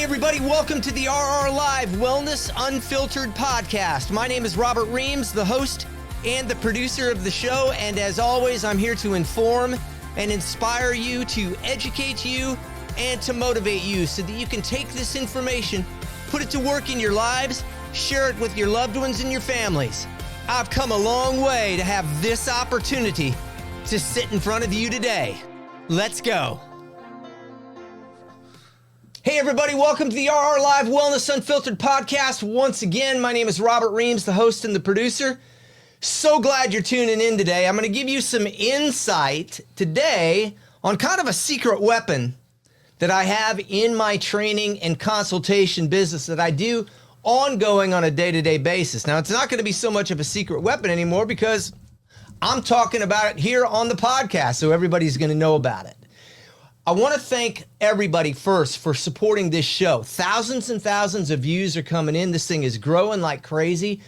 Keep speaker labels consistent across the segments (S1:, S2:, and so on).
S1: Hey everybody, welcome to the RR Live Wellness Unfiltered podcast. My name is Robert Reams, the host and the producer of the show, and as always, I'm here to inform and inspire you, to educate you, and to motivate you so that you can take this information, put it to work in your lives, share it with your loved ones and your families. I've come a long way to have this opportunity to sit in front of you today. Let's go. Hey everybody, welcome to the RR Live Wellness Unfiltered podcast. Once again, my name is Robert Reams, the host and the producer. So glad you're tuning in today. I'm going to give you some insight today on kind of a secret weapon that I have in my training and consultation business that I do ongoing on a day-to-day basis. Now, it's not going to be so much of a secret weapon anymore because I'm talking about it here on the podcast, so everybody's going to know about it. I want to thank everybody first for supporting this show. Thousands and thousands of views are coming in. This thing is growing like crazy.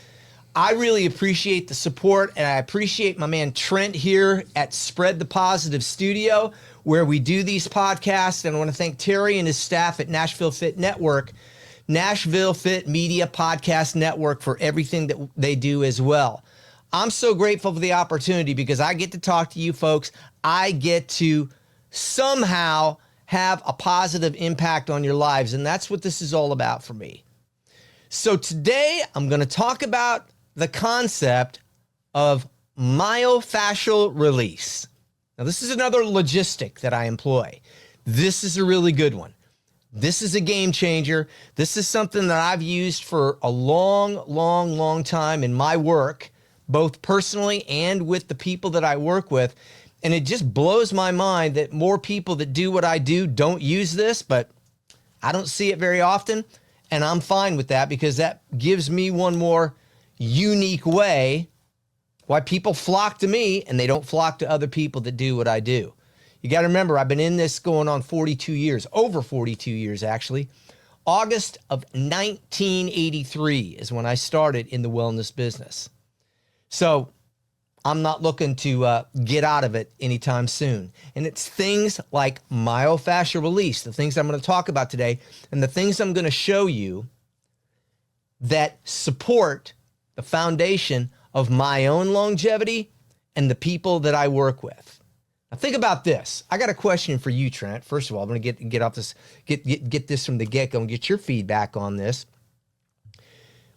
S1: I really appreciate the support, and I appreciate my man Trent here at Spread the Positive Studio, where we do these podcasts. And I want to thank Terry and his staff at Nashville Fit Network, Nashville Fit Media Podcast Network, for everything that they do as well. I'm so grateful for the opportunity because I get to talk to you folks. I get to somehow have a positive impact on your lives, and that's what this is all about for me. So today I'm going to talk about the concept of myofascial release. Now, this is another logistic that I employ. This is a really good one. This is a game changer. This is something that I've used for a long time in my work, both personally and with the people that I work with. And it just blows my mind that more people that do what I do don't use this, but I don't see it very often. And I'm fine with that because that gives me one more unique way why people flock to me and they don't flock to other people that do what I do. You got to remember, I've been in this going on 42 years, over 42 years actually. August of 1983 is when I started in the wellness business. So I'm not looking to get out of it anytime soon. And it's things like myofascial release, the things I'm going to talk about today, and the things I'm going to show you that support the foundation of my own longevity and the people that I work with. Now think about this. I got a question for you, Trent. First of all, I'm going to get off this, get this from the get-go and get your feedback on this.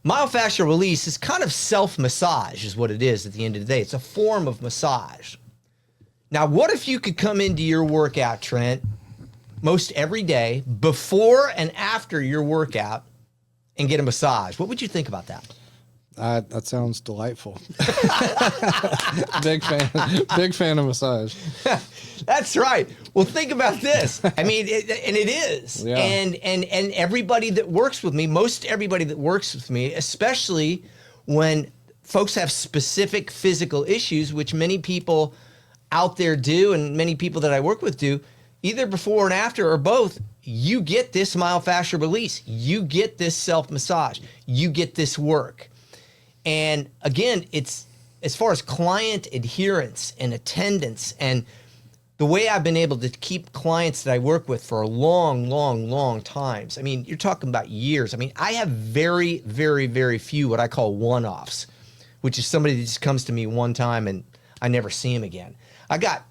S1: Myofascial release is kind of self-massage is what it is at the end of the day. It's a form of massage. Now, what if you could come into your workout, Trent, most every day, before and after your workout, and get a massage? What would you think about that?
S2: That sounds delightful. Big fan of massage.
S1: That's right. Well, think about this. I mean, it is. Yeah. And everybody that works with me, most everybody that works with me, especially when folks have specific physical issues, which many people out there do and many people that I work with do, either before and after or both, you get this myofascial release. You get this self-massage. You get this work. And again, it's as far as client adherence and attendance and the way I've been able to keep clients that I work with for a long times. I mean, you're talking about years. I mean, I have very few what I call one-offs, which is somebody that just comes to me one time and I never see him again. I got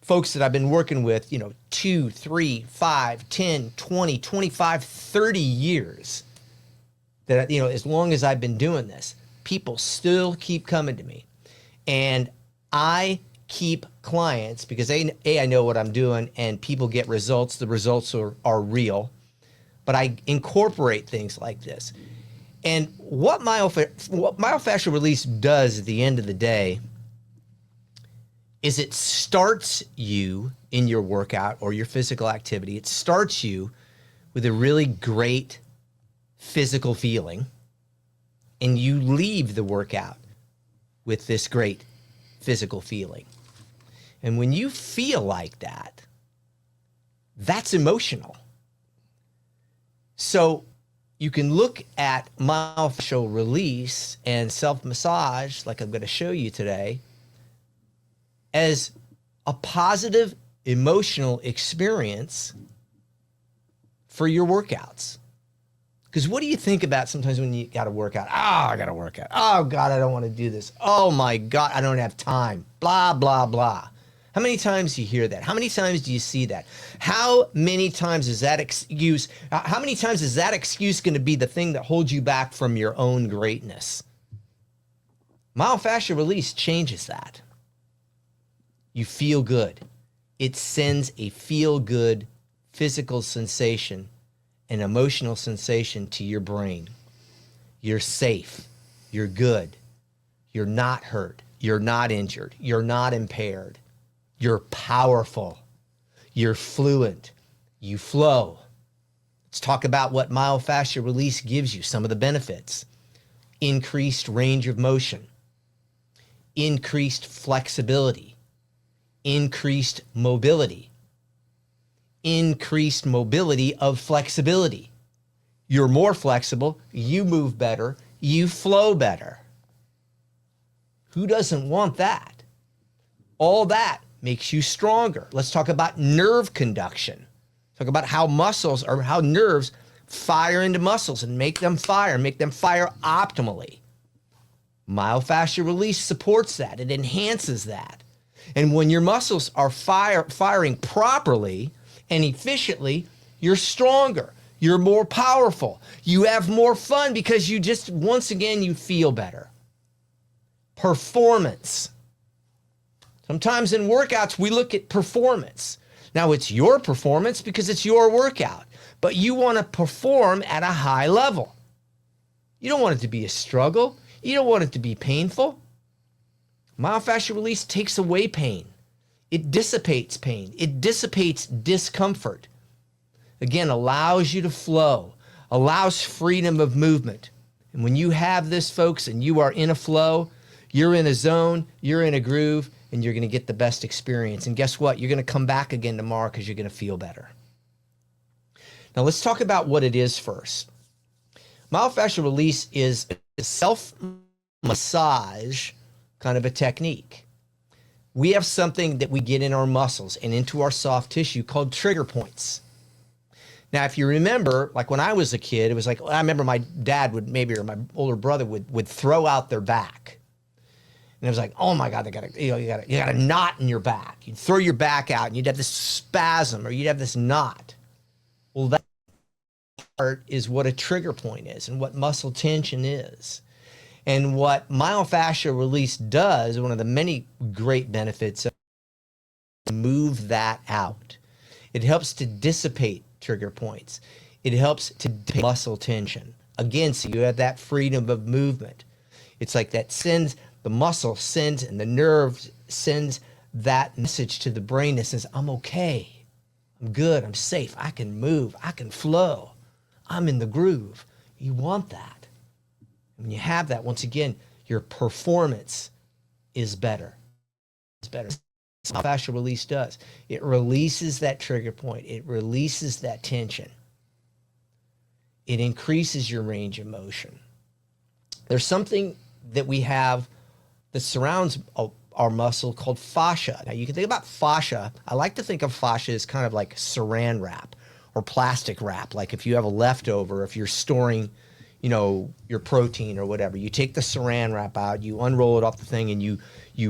S1: folks that I've been working with, 2, 3, 5, 10, 20, 25, 30 years that, as long as I've been doing this. People still keep coming to me, and I keep clients because I know what I'm doing and people get results. The results are real, but I incorporate things like this. And what myofascial release does at the end of the day is it starts you in your workout or your physical activity. It starts you with a really great physical feeling. And you leave the workout with this great physical feeling. And when you feel like that, that's emotional. So you can look at myofascial release and self-massage, like I'm going to show you today, as a positive emotional experience for your workouts. Because what do you think about sometimes when you got to work out? Oh, I got to work out. Oh, God, I don't want to do this. Oh, my God, I don't have time. Blah, blah, blah. How many times do you hear that? How many times do you see that? How many times is that excuse, how many times is that excuse going to be the thing that holds you back from your own greatness? Myofascial release changes that. You feel good. It sends a feel-good physical sensation, an emotional sensation to your brain. You're safe. You're good. You're not hurt. You're not injured. You're not impaired. You're powerful. You're fluent. You flow. Let's talk about what myofascial release gives you, some of the benefits. Increased range of motion, increased flexibility, increased mobility of flexibility. You're more flexible, you move better, you flow better. Who doesn't want that? All that makes you stronger. Let's talk about nerve conduction. Talk about how muscles or how nerves fire into muscles and make them fire optimally. Myofascial release supports that. It enhances that. And when your muscles are firing properly and efficiently, you're stronger. You're more powerful. You have more fun because you just, once again, you feel better. Performance. Sometimes in workouts, we look at performance. Now, it's your performance because it's your workout, but you want to perform at a high level. You don't want it to be a struggle. You don't want it to be painful. Myofascial release takes away pain. It dissipates pain. It dissipates discomfort. Again, allows you to flow, allows freedom of movement. And when you have this, folks, and you are in a flow, you're in a zone, you're in a groove, and you're going to get the best experience. And guess what? You're going to come back again tomorrow because you're going to feel better. Now, let's talk about what it is first. Myofascial release is a self-massage kind of a technique. We have something that we get in our muscles and into our soft tissue called trigger points. Now, if you remember, like when I was a kid, it was like, I remember my dad would maybe, or my older brother would throw out their back. And it was like, oh my God, you got a knot in your back. You'd throw your back out and you'd have this spasm or you'd have this knot. Well, that part is what a trigger point is and what muscle tension is. And what myofascial release does, one of the many great benefits, move that out. It helps to dissipate trigger points. It helps to muscle tension. Again, so you have that freedom of movement. It's like that sends, the muscle sends and the nerve sends that message to the brain that says, I'm okay. I'm good. I'm safe. I can move. I can flow. I'm in the groove. You want that. When you have that, once again, your performance is better. It's better. That's what myofascial release does. It releases that trigger point. It releases that tension. It increases your range of motion. There's something that we have that surrounds our muscle called fascia. Now, you can think about fascia. I like to think of fascia as kind of like saran wrap or plastic wrap. Like if you have a leftover, if you're storing your protein or whatever, you take the saran wrap out, you unroll it off the thing, and you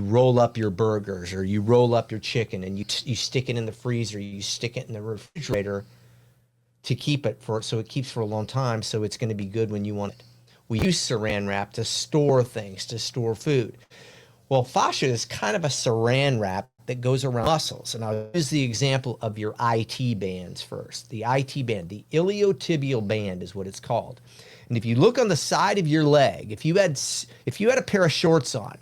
S1: roll up your burgers or you roll up your chicken and you stick it in the freezer, you stick it in the refrigerator to keep it so it keeps for a long time, so it's going to be good when you want it. We use saran wrap to store things, to store food. Well, fascia is kind of a saran wrap that goes around muscles. And I'll use the example of your IT bands first. The IT band, the iliotibial band is what it's called. And if you look on the side of your leg, if you had a pair of shorts on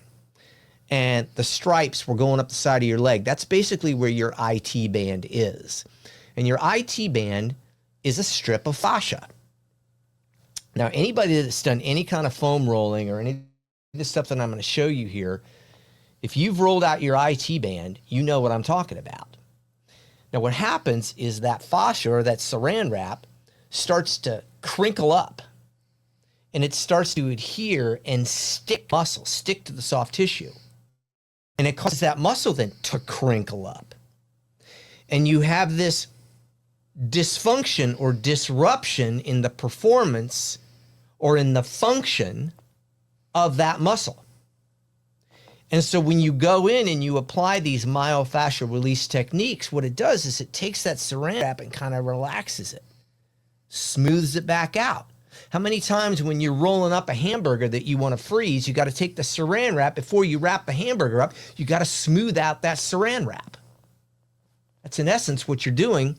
S1: and the stripes were going up the side of your leg, that's basically where your IT band is. And your IT band is a strip of fascia. Now, anybody that's done any kind of foam rolling or any of the stuff that I'm going to show you here, if you've rolled out your IT band, you know what I'm talking about. Now, what happens is that fascia or that saran wrap starts to crinkle up. And it starts to adhere and stick to the soft tissue. And it causes that muscle then to crinkle up. And you have this dysfunction or disruption in the performance or in the function of that muscle. And so when you go in and you apply these myofascial release techniques, what it does is it takes that saran wrap and kind of relaxes it, smooths it back out. How many times when you're rolling up a hamburger that you want to freeze, you got to take the saran wrap before you wrap the hamburger up, you got to smooth out that saran wrap. That's in essence what you're doing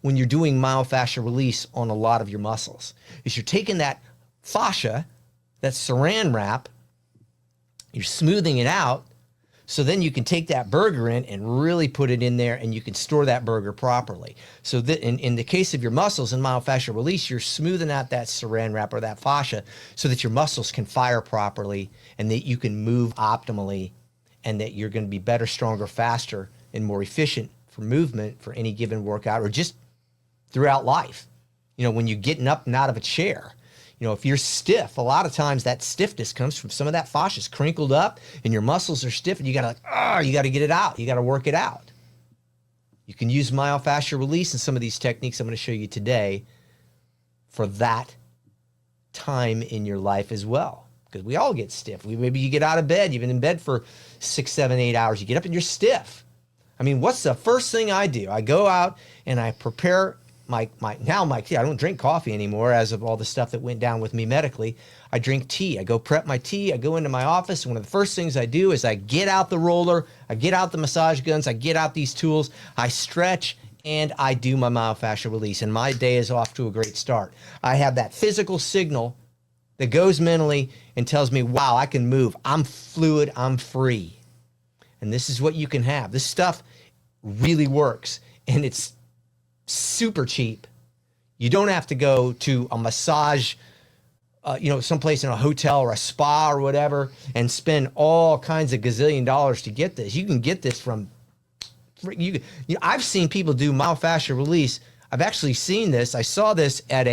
S1: when you're doing myofascial release on a lot of your muscles, is you're taking that fascia, that saran wrap, you're smoothing it out, so then you can take that burger in and really put it in there and you can store that burger properly. So that in the case of your muscles and myofascial release, you're smoothing out that saran wrap or that fascia so that your muscles can fire properly and that you can move optimally and that you're going to be better, stronger, faster, and more efficient for movement for any given workout or just throughout life. You know, when you're getting up and out of a chair, you know, if you're stiff, a lot of times that stiffness comes from some of that fascia is crinkled up and your muscles are stiff and you got to you got to get it out. You got to work it out. You can use myofascial release and some of these techniques I'm going to show you today for that time in your life as well. Because we all get stiff. Maybe you get out of bed, you've been in bed for 6, 7, 8 hours. You get up and you're stiff. I mean, what's the first thing I do? I go out and I prepare I don't drink coffee anymore as of all the stuff that went down with me medically. I drink tea. I go prep my tea. I go into my office. One of the first things I do is I get out the roller. I get out the massage guns. I get out these tools. I stretch and I do my myofascial release. And my day is off to a great start. I have that physical signal that goes mentally and tells me, wow, I can move. I'm fluid. I'm free. And this is what you can have. This stuff really works. And it's super cheap. You don't have to go to a massage, someplace in a hotel or a spa or whatever and spend all kinds of gazillion dollars to get this. You can get this from, I've seen people do myofascial release. I've actually seen this. I saw this at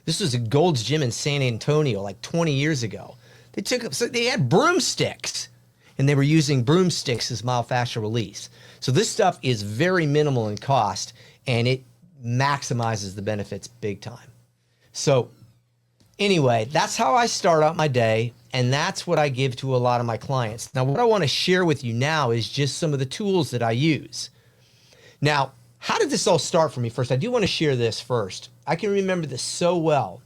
S1: this was a Gold's Gym in San Antonio like 20 years ago. They had broomsticks and they were using broomsticks as myofascial release. So this stuff is very minimal in cost and it maximizes the benefits big time. So anyway, that's how I start out my day and that's what I give to a lot of my clients. Now, what I want to share with you now is just some of the tools that I use. Now, how did this all start for me? First, I do want to share this first. I can remember this so well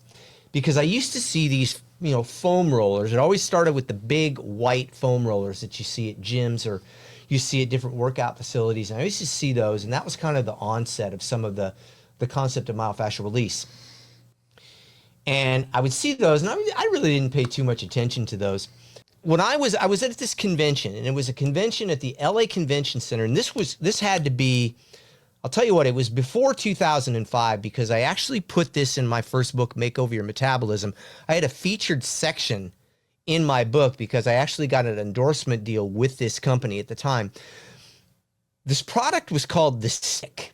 S1: because I used to see these foam rollers. It always started with the big white foam rollers that you see at gyms or you see at different workout facilities. And I used to see those, and that was kind of the onset of some of the concept of myofascial release. And I would see those, and I really didn't pay too much attention to those. When I was at this convention, and it was a convention at the LA Convention Center, and this had to be, I'll tell you what, it was before 2005 because I actually put this in my first book, Make Over Your Metabolism. I had a featured section in my book because I actually got an endorsement deal with this company at the time. This product was called the Stick.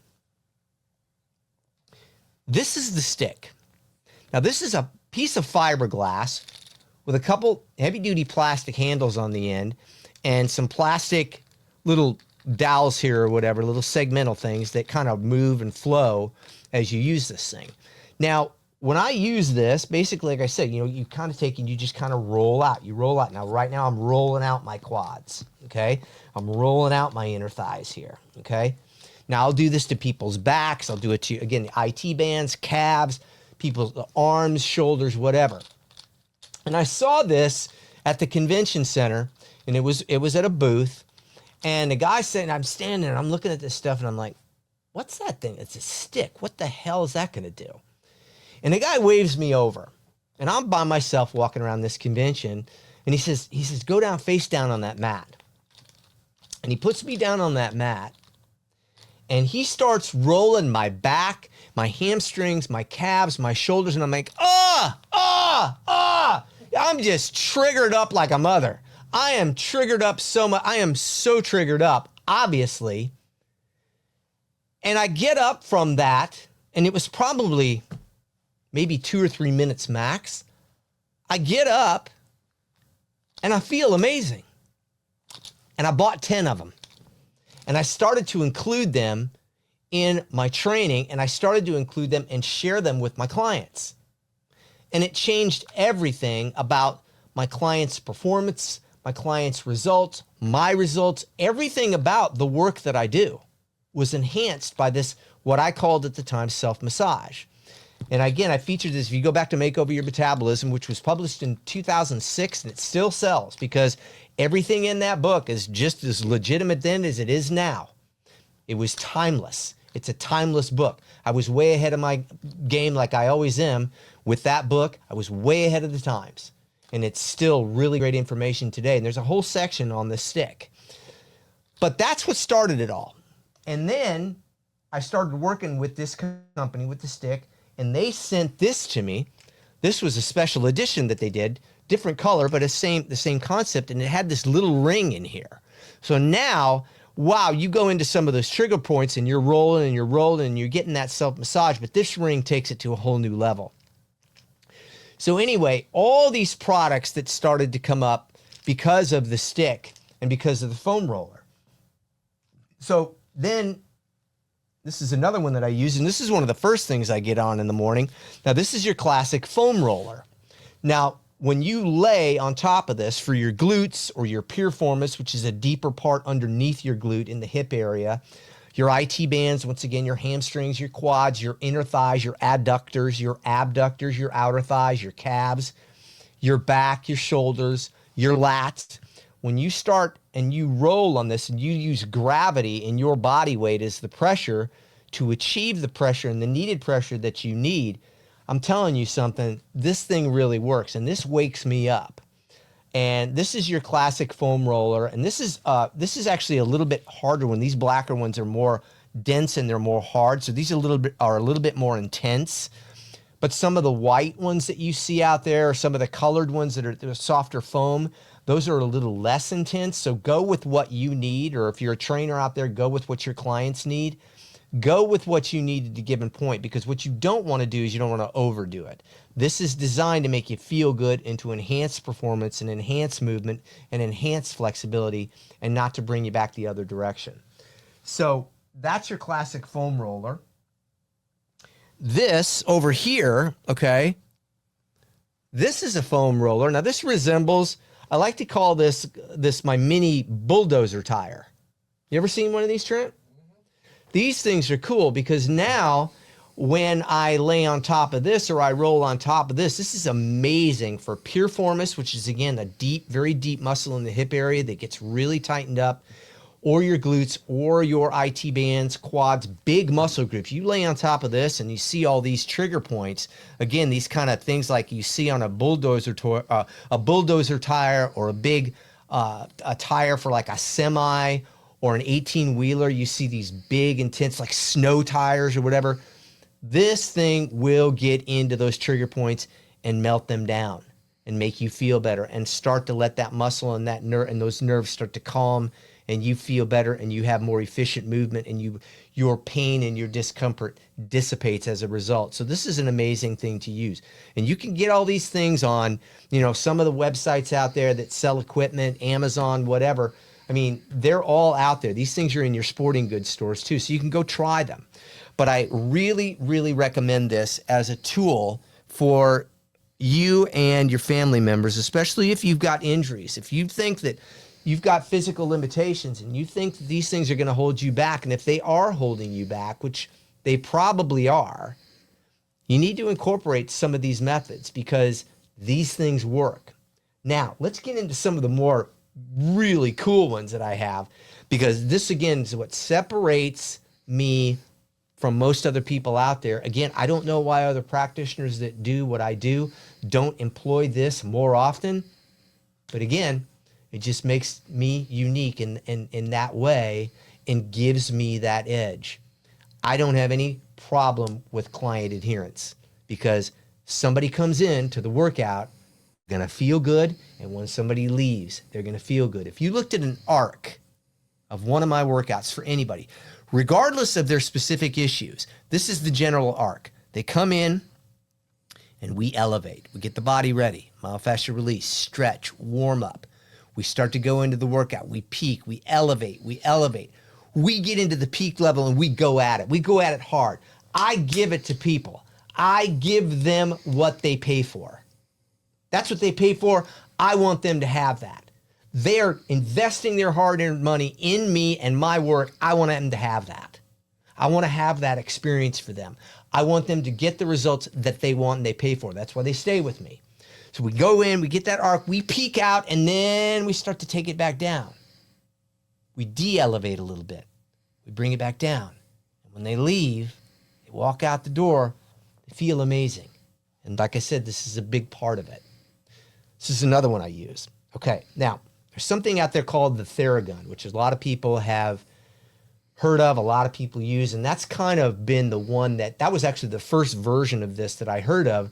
S1: This is the Stick. Now, this is a piece of fiberglass with a couple heavy-duty plastic handles on the end and some plastic little dowels here or whatever, little segmental things that kind of move and flow as you use this thing. Now, when I use this, basically, like I said, you kind of take and you just kind of roll out. You roll out. Now, right now, I'm rolling out my quads, okay? I'm rolling out my inner thighs here, okay? Now, I'll do this to people's backs. I'll do it to, again, the IT bands, calves, people's arms, shoulders, whatever. And I saw this at the convention center, and it was at a booth, and the guy said, I'm standing there, and I'm looking at this stuff, and I'm like, what's that thing? It's a stick. What the hell is that going to do? And the guy waves me over, and I'm by myself walking around this convention, and he says, go down, face down on that mat. And he puts me down on that mat, and he starts rolling my back, my hamstrings, my calves, my shoulders, and I'm like, I'm just triggered up like a mother. I am triggered up so much. I am so triggered up, obviously. And I get up from that, and it was probably maybe 2 or 3 minutes max. I get up and I feel amazing. And I bought 10 of them. And I started to include them in my training, and I started to include them and share them with my clients. And it changed everything about my clients' performance, my clients' results, my results, everything about the work that I do was enhanced by this, what I called at the time, self-massage. And again, I featured this, if you go back to Make Over Your Metabolism, which was published in 2006, and it still sells because everything in that book is just as legitimate then as it is now. It was timeless. It's a timeless book. I was way ahead of my game, like I always am. With that book, I was way ahead of the times. And it's still really great information today. And there's a whole section on the stick. But that's what started it all. And then I started working with this company, with the stick, and they sent this to me. This was a special edition that they did, different color, but the same concept, and it had this little ring in here. So now, wow, you go into some of those trigger points and you're rolling and you're getting that self-massage, but this ring takes it to a whole new level. So anyway, all these products that started to come up because of the stick and because of the foam roller. So then this is another one that I use, and this is one of the first things I get on in the morning. Now, this is your classic foam roller. Now, when you lay on top of this for your glutes or your piriformis, which is a deeper part underneath your glute in the hip area, your IT bands, once again, your hamstrings, your quads, your inner thighs, your adductors, your abductors, your outer thighs, your calves, your back, your shoulders, your lats. When you start and you roll on this and you use gravity and your body weight as the pressure to achieve the pressure and the needed pressure that you need, I'm telling you something, this thing really works, and this wakes me up. And this is your classic foam roller, and this is actually a little bit harder one. These blacker ones are more dense and they're more hard, so these are a little bit more intense. But some of the white ones that you see out there, or some of the colored ones that are softer foam, those are a little less intense. So go with what you need, or if you're a trainer out there, go with what your clients need. Go with what you need at a given point, because what you don't want to do is you don't want to overdo it. This is designed to make you feel good and to enhance performance and enhance movement and enhance flexibility, and not to bring you back the other direction. So that's your classic foam roller. This over here, okay, this is a foam roller. Now this resembles, I like to call this my mini bulldozer tire. You ever seen one of these, Trent? These things are cool because now when I lay on top of this or I roll on top of this is amazing for piriformis, which is, again, a deep, very deep muscle in the hip area that gets really tightened up, or your glutes or your IT bands, quads, big muscle groups. You lay on top of this and you see all these trigger points. Again, these kind of things like you see on a bulldozer tire, or a big a tire for like a semi or an 18-wheeler. You see these big, intense, like snow tires or whatever. This thing will get into those trigger points and melt them down and make you feel better and start to let that muscle and that nerve and those nerves start to calm, and you feel better and you have more efficient movement, and your pain and your discomfort dissipates as a result. So this is an amazing thing to use. And you can get all these things on, some of the websites out there that sell equipment, Amazon, whatever. I mean, they're all out there. These things are in your sporting goods stores too, so you can go try them. But I really, really recommend this as a tool for you and your family members, especially if you've got injuries. If you think that you've got physical limitations and you think that these things are going to hold you back, and if they are holding you back, which they probably are, you need to incorporate some of these methods because these things work. Now, let's get into some of the more really cool ones that I have, because this, again, is what separates me from most other people out there. Again, I don't know why other practitioners that do what I do don't employ this more often, but again, it just makes me unique in that way and gives me that edge. I don't have any problem with client adherence, because somebody comes in to the workout, going to feel good, and when somebody leaves, they're going to feel good. If you looked at an arc of one of my workouts for anybody, regardless of their specific issues, this is the general arc. They come in and we elevate. We get the body ready. Myofascial release, stretch, warm up. We start to go into the workout. We peak, we elevate. we get into the peak level and we go at it. We go at it hard. I give it to people. I give them what they pay for. That's what they pay for. I want them to have that. They're investing their hard-earned money in me and my work. I want them to have that. I want to have that experience for them. I want them to get the results that they want and they pay for. That's why they stay with me. So we go in, we get that arc, we peak out, and then we start to take it back down. We de-elevate a little bit. We bring it back down. And when they leave, they walk out the door, they feel amazing. And like I said, this is a big part of it. This is another one I use. Okay, now, there's something out there called the Theragun, which a lot of people have heard of, a lot of people use, and that's kind of been the one that was actually the first version of this that I heard of,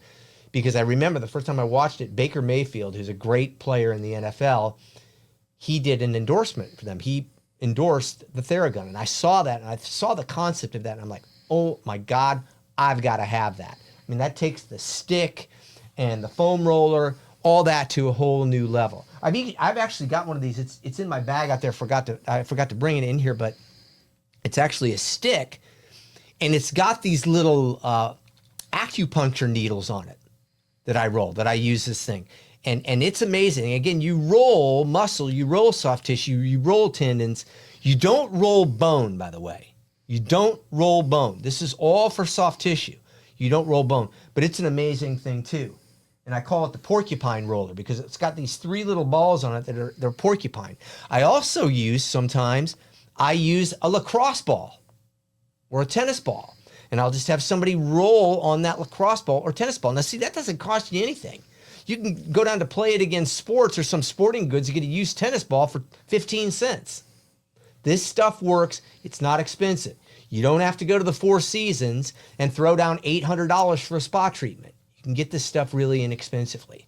S1: because I remember the first time I watched it, Baker Mayfield, who's a great player in the NFL, he did an endorsement for them. He endorsed the Theragun, and I saw that, and I saw the concept of that, and I'm like, oh my God, I've got to have that. I mean, that takes the stick and the foam roller, all that to a whole new level. I've actually got one of these. It's in my bag out there. I forgot to bring it in here, but it's actually a stick, and it's got these little acupuncture needles on it that I use this thing. And it's amazing. Again, you roll muscle, you roll soft tissue, you roll tendons. You don't roll bone, by the way. You don't roll bone. This is all for soft tissue. You don't roll bone, but it's an amazing thing too. And I call it the porcupine roller because it's got these 3 little balls on it they're porcupine. I also sometimes use a lacrosse ball or a tennis ball, and I'll just have somebody roll on that lacrosse ball or tennis ball. Now see, that doesn't cost you anything. You can go down to Play It Against Sports or some sporting goods. You get a used tennis ball for 15 cents. This stuff works. It's not expensive. You don't have to go to the Four Seasons and throw down $800 for a spa treatment. You can get this stuff really inexpensively.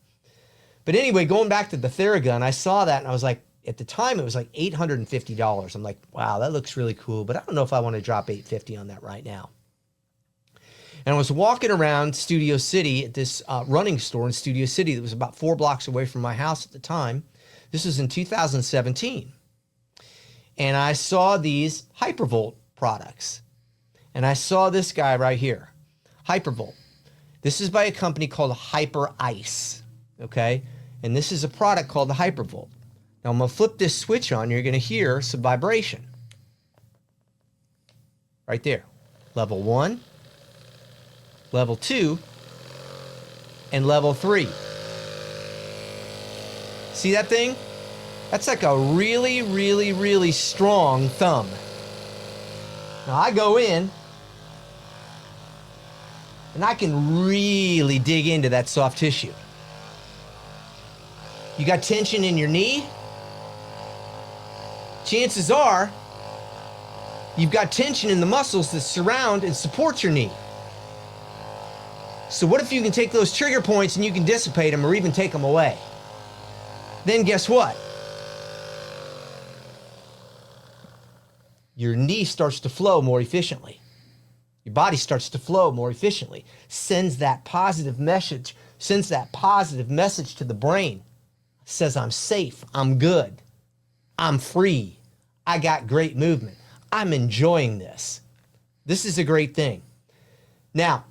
S1: But anyway, going back to the Theragun, I saw that and I was like, at the time it was like $850. I'm like, wow, that looks really cool, but I don't know if I want to drop $850 on that right now. And I was walking around Studio City at this running store in Studio City that was about 4 blocks away from my house at the time. This was in 2017. And I saw these Hypervolt products. And I saw this guy right here, Hypervolt. This is by a company called Hyper Ice, okay? And this is a product called the Hypervolt. Now I'm gonna flip this switch on, you're gonna hear some vibration. Right there, level 1, level 2, and level 3. See that thing? That's like a really, really, really strong thumb. Now I go in, and I can really dig into that soft tissue. You got tension in your knee? Chances are, you've got tension in the muscles that surround and support your knee. So what if you can take those trigger points and you can dissipate them or even take them away? Then guess what? Your knee starts to flow more efficiently. Your body starts to flow more efficiently. Sends that positive message to the brain. Says, I'm safe, I'm good, I'm free, I got great movement, I'm enjoying this. This is a great thing. Now,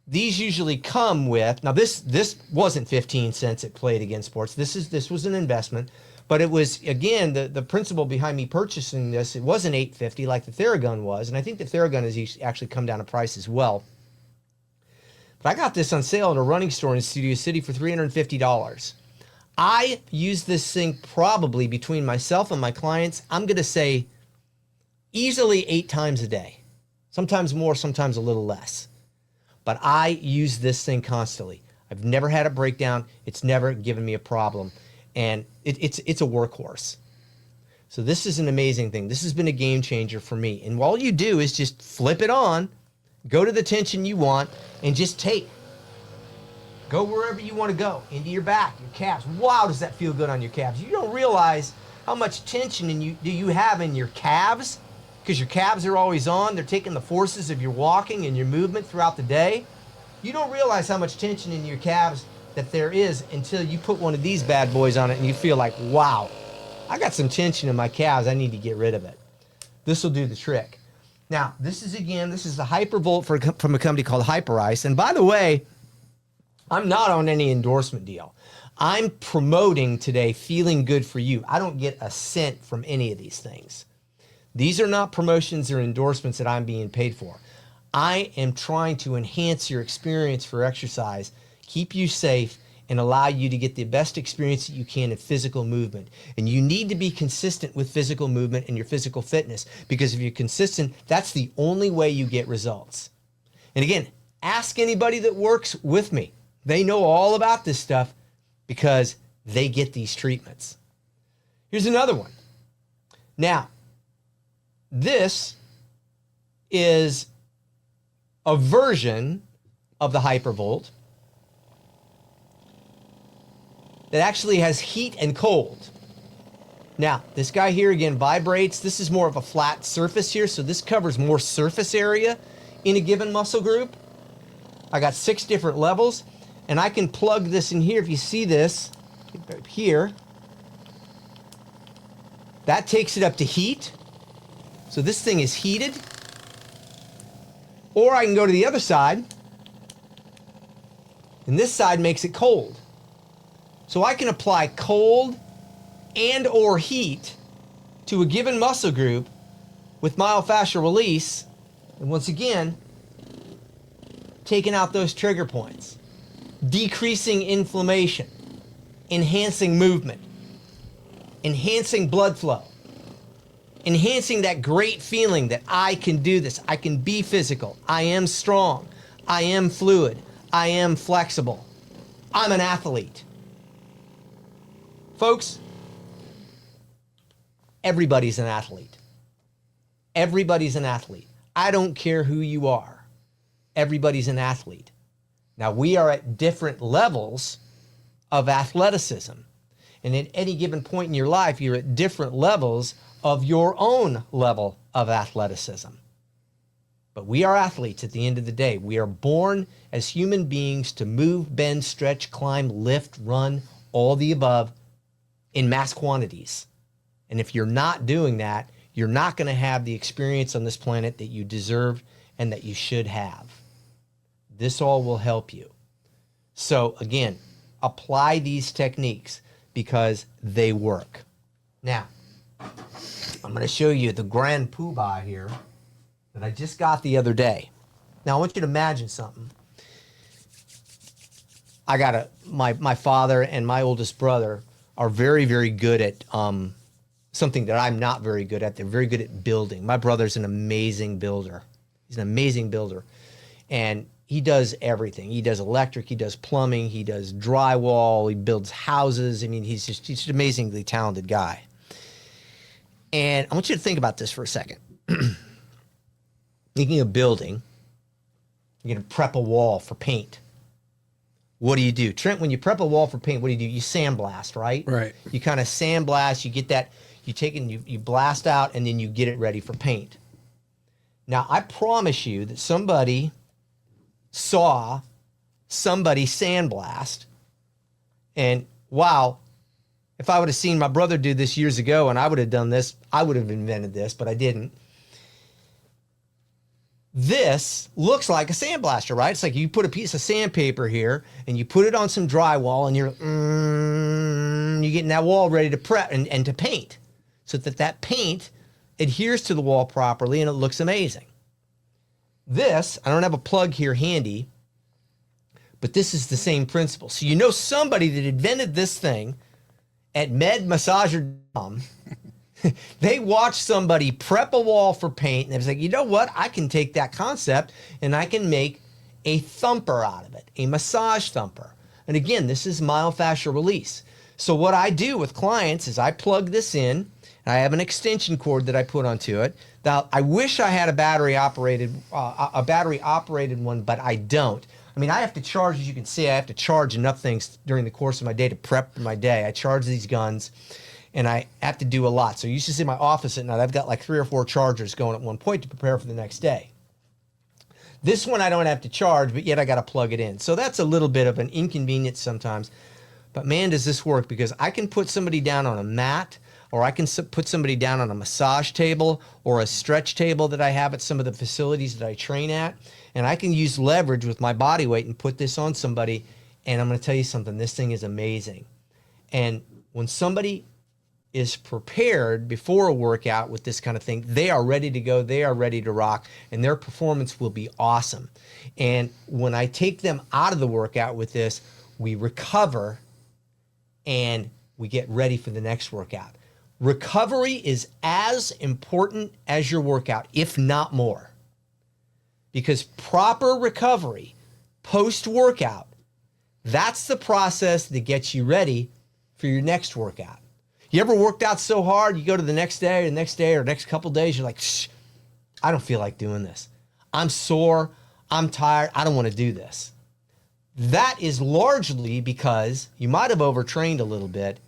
S1: these usually come with, now this wasn't 15 cents at Play It Against Sports. This was an investment, but it was, again, the principle behind me purchasing this, it wasn't $850 like the Theragun was, and I think the Theragun has actually come down in price as well. But I got this on sale at a running store in Studio City for $350. I use this thing probably between myself and my clients, I'm going to say easily 8 times a day. Sometimes more, sometimes a little less. But I use this thing constantly. I've never had a breakdown. It's never given me a problem. And it's a workhorse. So this is an amazing thing. This has been a game changer for me. And all you do is just flip it on, go to the tension you want, and just take. Go wherever you want to go, into your back, your calves. Wow, does that feel good on your calves. You don't realize how much tension do you have in your calves, because your calves are always on. They're taking the forces of your walking and your movement throughout the day. You don't realize how much tension in your calves that there is until you put one of these bad boys on it and you feel like, wow, I got some tension in my calves. I need to get rid of it. This will do the trick. Now, this is the Hypervolt from a company called Hyperice. And by the way, I'm not on any endorsement deal. I'm promoting today Feeling Good for You. I don't get a cent from any of these things. These are not promotions or endorsements that I'm being paid for. I am trying to enhance your experience for exercise, keep you safe, and allow you to get the best experience that you can in physical movement. And you need to be consistent with physical movement and your physical fitness, because if you're consistent, that's the only way you get results. And again, ask anybody that works with me. They know all about this stuff because they get these treatments. Here's another one. Now, this is a version of the Hypervolt that actually has heat and cold. Now, this guy here again vibrates. This is more of a flat surface here, so this covers more surface area in a given muscle group. I got 6 different levels, and I can plug this in here. If you see this here, that takes it up to heat. So this thing is heated. Or I can go to the other side, and this side makes it cold. So I can apply cold and or heat to a given muscle group with myofascial release, and once again, taking out those trigger points, decreasing inflammation, enhancing movement, enhancing blood flow, enhancing that great feeling that I can do this, I can be physical, I am strong, I am fluid, I am flexible, I'm an athlete. Folks, everybody's an athlete. Everybody's an athlete. I don't care who you are. Everybody's an athlete. Now, we are at different levels of athleticism. And at any given point in your life, you're at different levels of your own level of athleticism. But we are athletes at the end of the day. We are born as human beings to move, bend, stretch, climb, lift, run, all the above in mass quantities. And if you're not doing that, you're not going to have the experience on this planet that you deserve and that you should have. This all will help you. So again, apply these techniques because they work. Now, I'm going to show you the grand poobah here that I just got the other day. Now, I want you to imagine something. I got my father and my oldest brother are very, very good at something that I'm not very good at. They're very good at building. My brother's an amazing builder. He's an amazing builder. And he does everything. He does electric, he does plumbing, he does drywall, he builds houses. I mean, he's just an amazingly talented guy. And I want you to think about this for a second. Thinking of building, you're going to prep a wall for paint. What do? Trent, when you prep a wall for paint, what do? You sandblast, right?
S2: Right.
S1: You kind of sandblast, you get that, you take it and you blast out, and then you get it ready for paint. Now, I promise you that somebody saw somebody sandblast, and wow, if I would have seen my brother do this years ago and I would have done this, I would have invented this, but I didn't. This looks like a sandblaster, right? It's like you put a piece of sandpaper here and you put it on some drywall and you're getting that wall ready to prep and to paint so that paint adheres to the wall properly and it looks amazing. This, I don't have a plug here handy, but this is the same principle. So you know somebody that invented this thing at MedMassager.com. They watched somebody prep a wall for paint, and they was like, you know what? I can take that concept and I can make a thumper out of it, a massage thumper. And again, this is myofascial release. So what I do with clients is I plug this in, and I have an extension cord that I put onto it. Now, I wish I had a battery operated one, but I don't. I mean, I have to charge, as you can see, I have to charge enough things during the course of my day to prep my day. I charge these guns, and I have to do a lot. So you should see my office at night. I've got like 3 or 4 chargers going at one point to prepare for the next day. This one I don't have to charge, but yet I got to plug it in. So that's a little bit of an inconvenience sometimes. But man, does this work, because I can put somebody down on a mat or I can put somebody down on a massage table or a stretch table that I have at some of the facilities that I train at, and I can use leverage with my body weight and put this on somebody, and I'm going to tell you something, this thing is amazing. And when somebody is prepared before a workout with this kind of thing, they are ready to go, they are ready to rock, and their performance will be awesome. And when I take them out of the workout with this, we recover and we get ready for the next workout. Recovery is as important as your workout, if not more. Because proper recovery post-workout, that's the process that gets you ready for your next workout. You ever worked out so hard, you go to the next day or next couple days, you're like, shh, I don't feel like doing this. I'm sore, I'm tired, I don't want to do this. That is largely because you might have overtrained a little bit,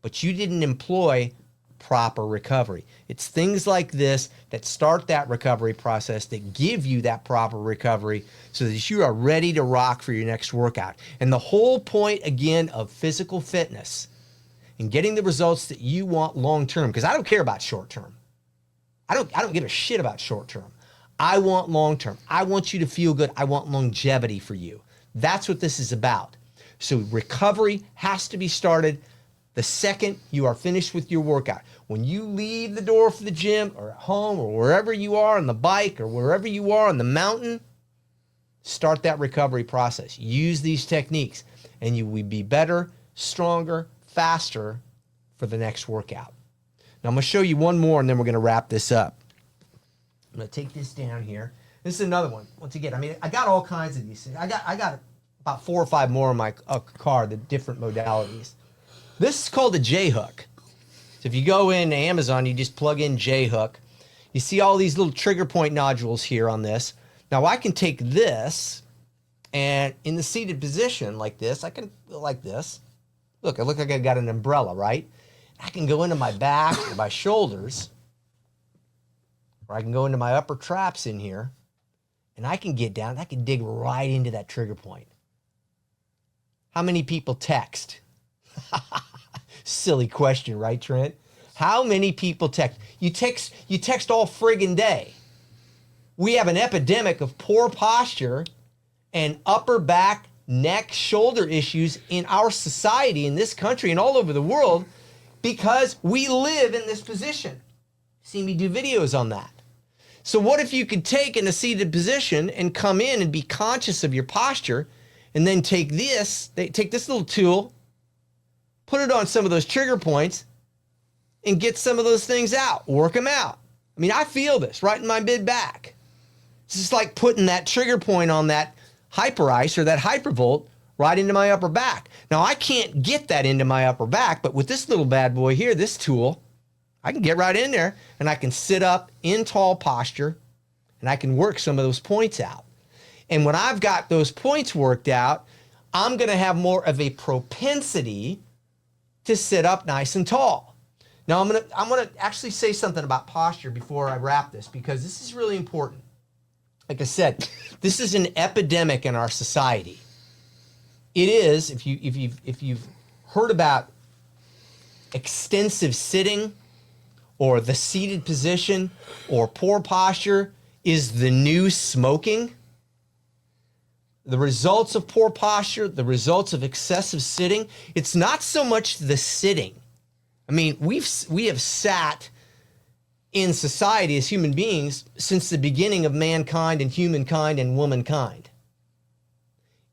S1: but you didn't employ proper recovery. It's things like this that start that recovery process, that give you that proper recovery so that you are ready to rock for your next workout. And the whole point, again, of physical fitness and getting the results that you want long-term, because I don't care about short-term. I don't give a shit about short-term. I want long-term. I want you to feel good. I want longevity for you. That's what this is about. So recovery has to be started the second you are finished with your workout. When you leave the door for the gym or at home or wherever you are on the bike or wherever you are on the mountain, start that recovery process. Use these techniques and you will be better, stronger, faster for the next workout. Now I'm going to show you one more and then we're going to wrap this up. I'm going to take this down here. This is another one. Once again, I mean, I got all kinds of these things. I got about 4 or 5 more in my car, the different modalities. This is called a J-hook. So if you go into Amazon, you just plug in J-hook. You see all these little trigger point nodules here on this. Now I can take this and in the seated position like this, I can go like this. Look, I look like I got an umbrella, right? I can go into my back or my shoulders, or I can go into my upper traps in here, and I can get down, I can dig right into that trigger point. How many people text? Silly question, right, Trent? How many people text? You text all friggin' day. We have an epidemic of poor posture and upper back, neck, shoulder issues in our society, in this country, and all over the world because we live in this position. See me do videos on that. So what if you could take in a seated position and come in and be conscious of your posture and then take this little tool, put it on some of those trigger points and get some of those things out, work them out. I mean, I feel this right in my mid back. It's just like putting that trigger point on that hyper ice or that hypervolt right into my upper back. Now I can't get that into my upper back, but with this little bad boy here, this tool, I can get right in there and I can sit up in tall posture and I can work some of those points out. And when I've got those points worked out, I'm going to have more of a propensity to sit up nice and tall. Now I'm going to actually say something about posture before I wrap this, because this is really important. Like I said, this is an epidemic in our society. It is, if you've heard about extensive sitting or the seated position or poor posture is the new smoking. The results of poor posture, the results of excessive sitting, it's not so much the sitting. I mean, we have sat in society as human beings since the beginning of mankind and humankind and womankind.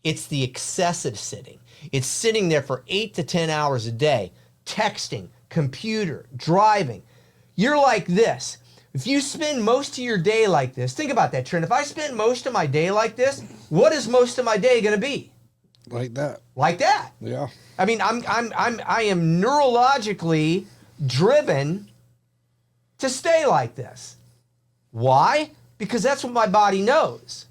S1: It's the excessive sitting. It's sitting there for 8 to 10 hours a day, texting, computer, driving. You're like this. If you spend most of your day like this, think about that, Trent. If I spend most of my day like this, what is most of my day going to be?
S2: Like that.
S1: Like that.
S2: Yeah.
S1: I mean, I am neurologically driven to stay like this. Why? Because that's what my body knows.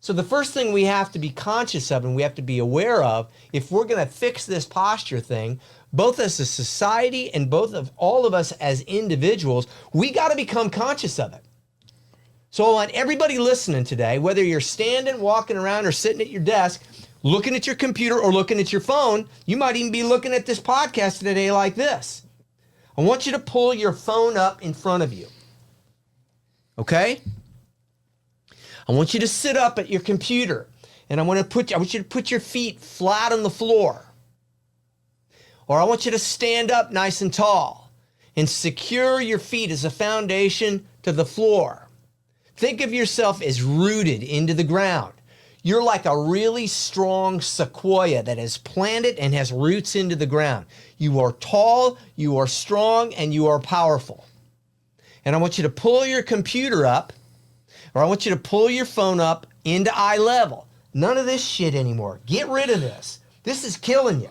S1: So the first thing we have to be conscious of and we have to be aware of, if we're going to fix this posture thing, both as a society and all of us as individuals, we got to become conscious of it. So I want everybody listening today, whether you're standing, walking around, or sitting at your desk, looking at your computer or looking at your phone, you might even be looking at this podcast today like this. I want you to pull your phone up in front of you. Okay? I want you to sit up at your computer, and I want you to put your feet flat on the floor. Or I want you to stand up nice and tall and secure your feet as a foundation to the floor. Think of yourself as rooted into the ground. You're like a really strong sequoia that is planted and has roots into the ground. You are tall, you are strong, and you are powerful. And I want you to pull your computer up, or I want you to pull your phone up into eye level. None of this shit anymore. Get rid of this. This is killing you.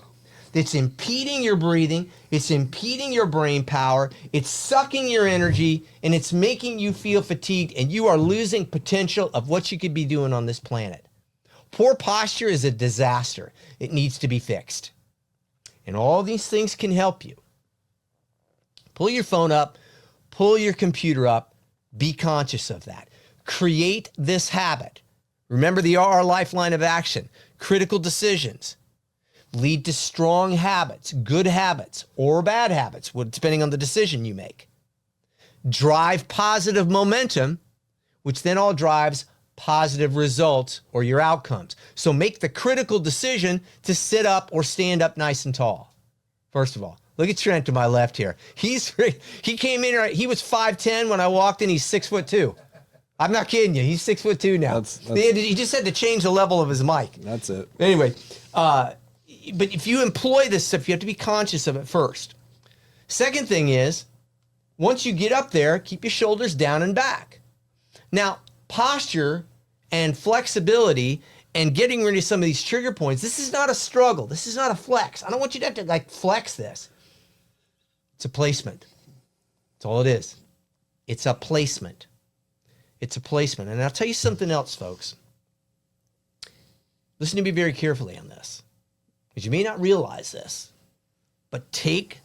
S1: It's impeding your breathing. It's impeding your brain power. It's sucking your energy, and it's making you feel fatigued, and you are losing potential of what you could be doing on this planet. Poor posture is a disaster. It needs to be fixed. And all these things can help you. Pull your phone up, pull your computer up, be conscious of that. Create this habit. Remember the RR Lifeline of action. Critical decisions lead to strong habits, good habits, or bad habits, depending on the decision you make. Drive positive momentum, which then all drives positive results or your outcomes. So make the critical decision to sit up or stand up nice and tall. First of all, look at Trent to my left here. He came in, he was 5'10" when I walked in. He's 6'2". I'm not kidding you. He's 6'2" now. He just had to change the level of his mic.
S2: That's it.
S1: Anyway, but if you employ this stuff, you have to be conscious of it first. Second thing is, once you get up there, keep your shoulders down and back. Now, posture and flexibility and getting rid of some of these trigger points, this is not a struggle. This is not a flex. I don't want you to have to flex this. It's a placement. That's all it is. It's a placement. It's a placement. And I'll tell you something else, folks. Listen to me very carefully on this, because you may not realize this, but take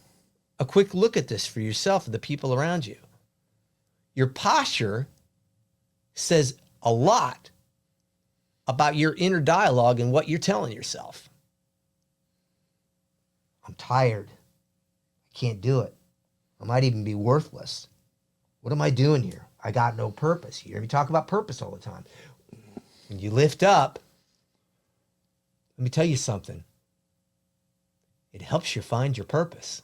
S1: a quick look at this for yourself and the people around you. Your posture says a lot about your inner dialogue and what you're telling yourself. I'm tired. I can't do it. I might even be worthless. What am I doing here? I got no purpose. You hear me talk about purpose all the time. When you lift up, let me tell you something. It helps you find your purpose.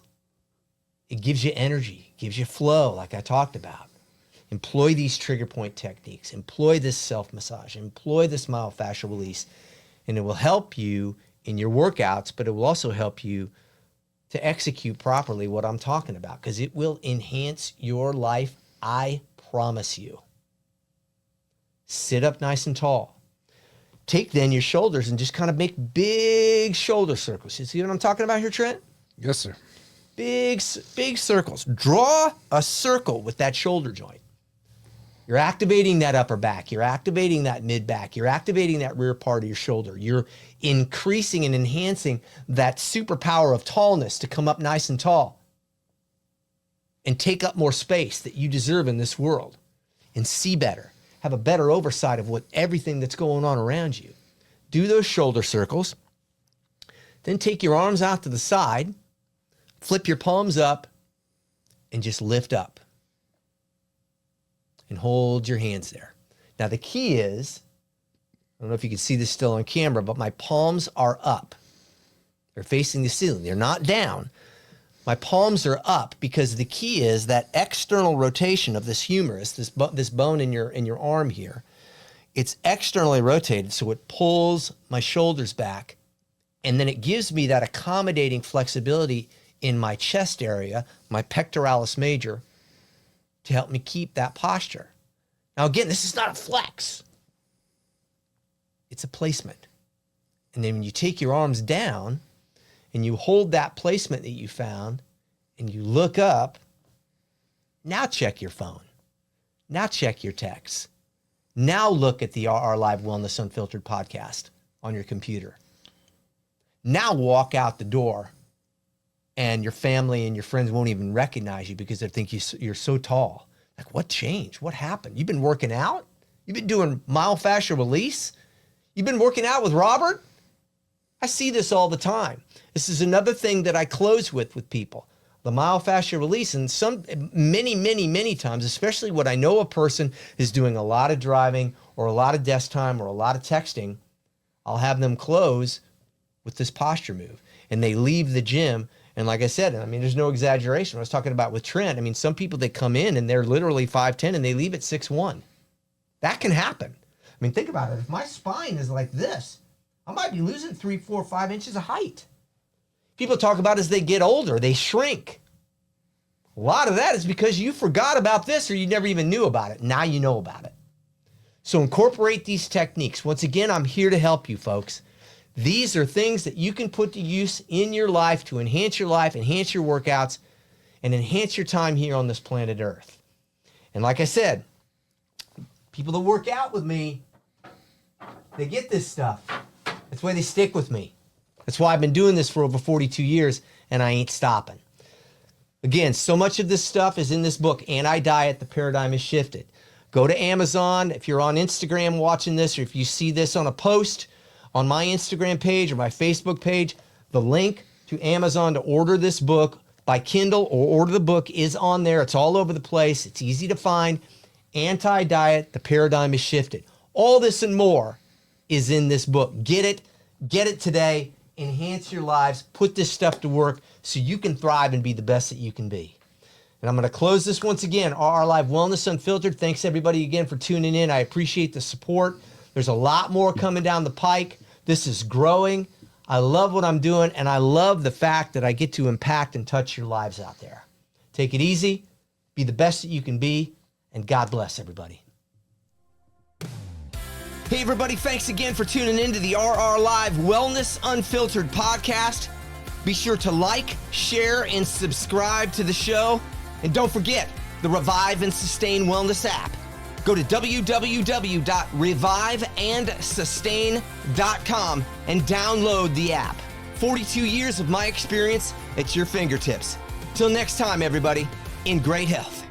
S1: It gives you energy, gives you flow, like I talked about. Employ these trigger point techniques. Employ this self-massage. Employ this myofascial release. And it will help you in your workouts, but it will also help you to execute properly what I'm talking about, because it will enhance your life. I promise you. Sit up nice and tall. Take then your shoulders and just kind of make big shoulder circles. You see what I'm talking about here, Trent?
S2: Yes, sir.
S1: Big circles. Draw a circle with that shoulder joint. You're activating that upper back. You're activating that mid back. You're activating that rear part of your shoulder. You're increasing and enhancing that superpower of tallness to come up nice and tall and take up more space that you deserve in this world and see better, have a better oversight of everything that's going on around you. Do those shoulder circles. Then take your arms out to the side, flip your palms up, and just lift up. And hold your hands there. Now the key is, I don't know if you can see this still on camera, but my palms are up. They're facing the ceiling. They're not down. My palms are up because the key is that external rotation of this humerus, this bone in your arm here. It's externally rotated, so it pulls my shoulders back, and then it gives me that accommodating flexibility in my chest area, my pectoralis major, to help me keep that posture. Now, again, this is not a flex. It's a placement. And then when you take your arms down and you hold that placement that you found and you look up, now check your phone. Now check your texts. Now look at the RR Live Wellness Unfiltered podcast on your computer. Now walk out the door, and your family and your friends won't even recognize you because they think you're so tall. Like, what changed? What happened? You've been working out? You've been doing myofascial release? You've been working out with Robert? I see this all the time. This is another thing that I close with people. the myofascial release. And many times, especially when I know a person is doing a lot of driving or a lot of desk time or a lot of texting, I'll have them close with this posture move. And they leave the gym. And like I said, I mean, there's no exaggeration. I was talking about with Trent. I mean, some people, they come in and they're literally 5'10" and they leave at 6'1". That can happen. I mean, think about it. If my spine is like this, I might be losing 3, 4, 5 inches of height. People talk about as they get older, they shrink. A lot of that is because you forgot about this or you never even knew about it. Now you know about it. So incorporate these techniques. Once again, I'm here to help you, folks. These are things that you can put to use in your life to enhance your life, enhance your workouts, and enhance your time here on this planet Earth. And like I said, people that work out with me, they get this stuff. That's why they stick with me. That's why I've been doing this for over 42 years, and I ain't stopping. Again, so much of this stuff is in this book, Anti-Diet, The Paradigm Has Shifted. Go to Amazon. If you're on Instagram watching this, or if you see this on a post on my Instagram page or my Facebook page, the link to Amazon to order this book by Kindle or order the book is on there. It's all over the place. It's easy to find. Anti-Diet, The Paradigm Has Shifted. All this and more is in this book. Get it today. Enhance your lives. Put this stuff to work so you can thrive and be the best that you can be. And I'm going to close this once again. RR Live Wellness Unfiltered. Thanks everybody again for tuning in. I appreciate the support. There's a lot more coming down the pike. This is growing. I love what I'm doing, and I love the fact that I get to impact and touch your lives out there. Take it easy. Be the best that you can be, and God bless everybody. Hey everybody, thanks again for tuning in to the RR Live Wellness Unfiltered podcast. Be sure to like, share, and subscribe to the show. And don't forget the Revive and Sustain Wellness app. Go to www.reviveandsustain.com and download the app. 42 years of my experience at your fingertips. Till next time, everybody, in great health.